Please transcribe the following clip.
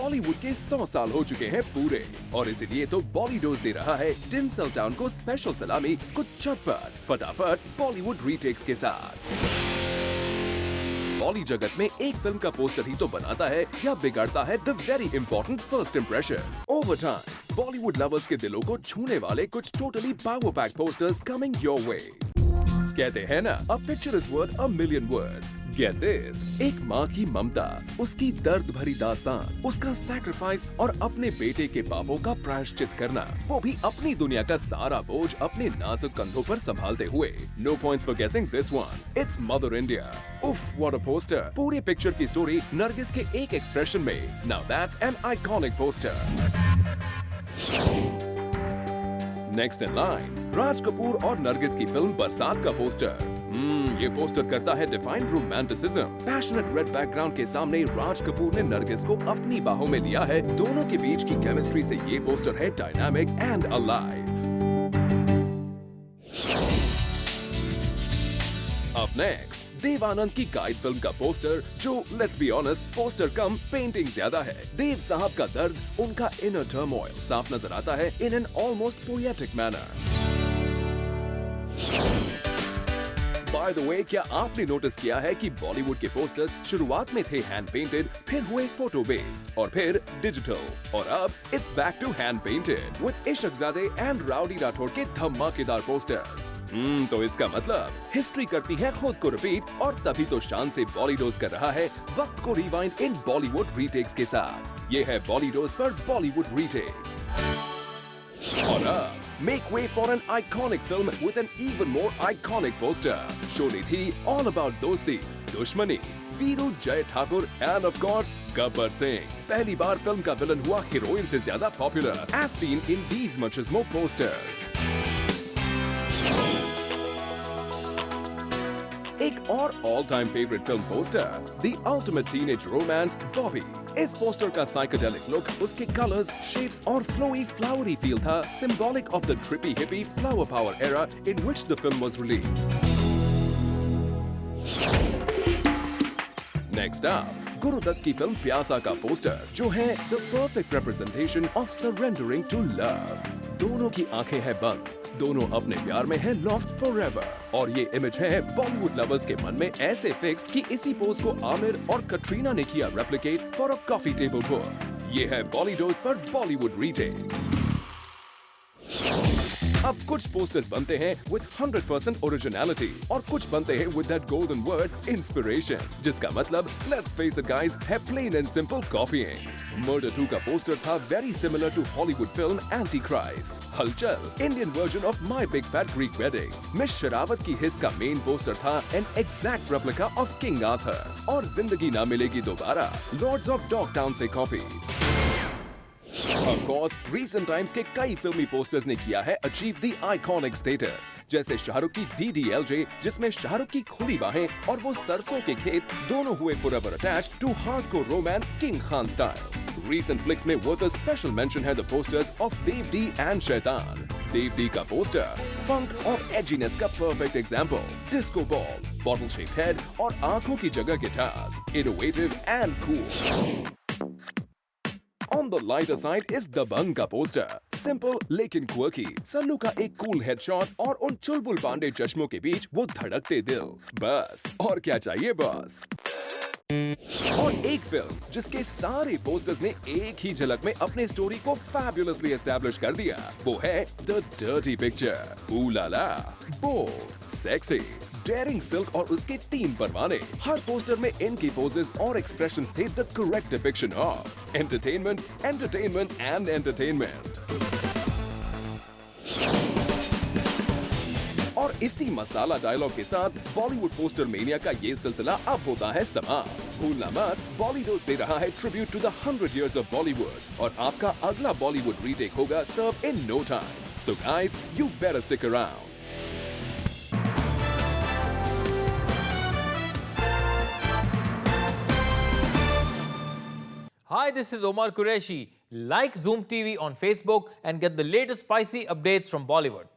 बॉलीवुड के 100 साल हो चुके हैं पूरे और इसीलिए तो बॉलीडोज दे रहा है टिंसल टाउन को स्पेशल सलामी कुछ चटपट फटाफट बॉलीवुड रीटेक्स के साथ। बॉली जगत में एक फिल्म का पोस्टर ही तो बनाता है या बिगाड़ता है the very important first impression. Over time Bollywood lovers के दिलों को छूने वाले कुछ totally power pack posters coming your way. कहते हैं ना, a picture is worth a million words. Get this, एक माँ की ममता, उसकी दर्द भरी दास्तान, उसका सैक्रिफाइस और अपने बेटे के पापों का प्रायश्चित करना, वो भी अपनी दुनिया का सारा बोझ अपने नाजुक कंधों पर संभालते हुए। No points for guessing this one, it's Mother India. उफ, व्हाट अ पोस्टर। पूरे पिक्चर की स्टोरी नरगिस के एक एक्सप्रेशन में। Now that's an iconic poster. Next in line, Raj Kapoor और नरगिस की फिल्म बरसात का पोस्टर। ये पोस्टर करता है defined romanticism. Passionate red background के सामने राज कपूर ने नरगिस को अपनी बाहों में लिया है। दोनों के बीच की केमिस्ट्री से ये पोस्टर है dynamic and alive. Up next, Dev Anand की गाइड फिल्म का पोस्टर, जो लेट्स बी ऑनेस्ट पोस्टर कम पेंटिंग ज्यादा है। देव साहब का दर्द, उनका इनर टर्मोइल साफ नजर आता है in an almost poetic manner. By the way, क्या आपने नोटिस किया है कि बॉलीवुड के पोस्टर्स शुरुआत में थे हैंड पेंटेड, फिर हुए फोटो बेस्ड और फिर डिजिटल और अब it's back to hand painted with Ishaqzaade and Rowdy Rathore के धमाकेदार पोस्टर्स। तो इसका मतलब हिस्ट्री करती है खुद को रिपीट और तभी तो शान से बॉलीडोज कर रहा है वक्त को रिवाइंड इन बॉलीवुड रीटेक्स के साथ। ये है बॉलीडोज पर बॉलीवुड रीटेक्स। और अब make way for an iconic film with an even more iconic poster. शोनी थी all about दोस्ती, दुश्मनी, वीरू जय Thakur and of course Gabbar Singh. पहली बार फिल्म का विलन हुआ हीरोइन से ज्यादा popular, as seen in these much more posters. एक और all time favourite film poster, the ultimate teenage romance Bobby. इस पोस्टर का साइकेडेलिक लुक, उसके कलर्स, शेप्स और फ्लोई फ्लावरी फील था symbolic of the trippy hippie flower power era in which the film was released. Next up, Guru Dutt की film Pyaasa का poster, जो है the perfect representation of surrendering to love. दोनों की आंखें हैं बंद, दोनों अपने प्यार में है लॉस्ट फॉरएवर। और ये इमेज है बॉलीवुड लवर्स के मन में ऐसे फिक्स्ड कि इसी पोज को आमिर और कटरीना ने किया replicate for a coffee table book. ये है बॉलीडोज पर बॉलीवुड रीटेक्स। अब कुछ पोस्टर्स बनते हैं with 100% ओरिजिनलिटी और कुछ बनते हैं with that golden word inspiration, जिसका मतलब let's face it guys है plain and simple copying। Murder 2 का पोस्टर था very similar to Hollywood film Antichrist। हलचल, Indian version of My Big Fat Greek Wedding। Miss Sherawat की हिस का मेन पोस्टर था an exact replica of King Arthur। और जिंदगी ना मिलेगी दोबारा Lords of Dogtown से copy. Of course, recent times के कई फिल्मी पोस्टर्स ने किया है अचीव द आइकॉनिक स्टेटस, जैसे शाहरुख की DDLJ, जिसमें शाहरुख की खुली बाहें और वो सरसों के खेत दोनों हुए forever attached to hardcore romance King Khan style। Recent flicks में worth a special mention है the posters of Dev D and शैतान। Dev D का पोस्टर फंक और एजीनेस का perfect example, disco ball, bottle shaped head और आंखों की जगह guitars, innovative and cool. On the lighter side is दबंग का पोस्टर, सिंपल लेकिन क्वर्की। सल्लू का एक कूल हेडशॉट और उन चुलबुल पांडे चश्मों के बीच वो धड़कते दिल, बस और क्या चाहिए बॉस। और एक फिल्म जिसके सारे पोस्टर्स ने एक ही झलक में अपने स्टोरी को फैबुलसली एस्टैब्लिश कर दिया, वो है द डर्टी पिक्चर। ऊ ला ला, बोल्ड, सेक्सी, डेयरिंग सिल्क और उसके 3 परवाने। हर पोस्टर में इनकी पोजेस और एक्सप्रेशंस थे the correct depiction of entertainment, entertainment and entertainment. और इसी मसाला डायलॉग के साथ बॉलीवुड पोस्टर मेनिया का ये सिलसिला अब होता है समाप्त। भूलना मत, बॉलीवुड दे रहा है tribute to the 100 years of Bollywood और आपका अगला बॉलीवुड रीटेक होगा serve in no time. So guys, you better stick around. Hi, this is Omar Qureshi. Like Zoom TV on Facebook and get the latest spicy updates from Bollywood.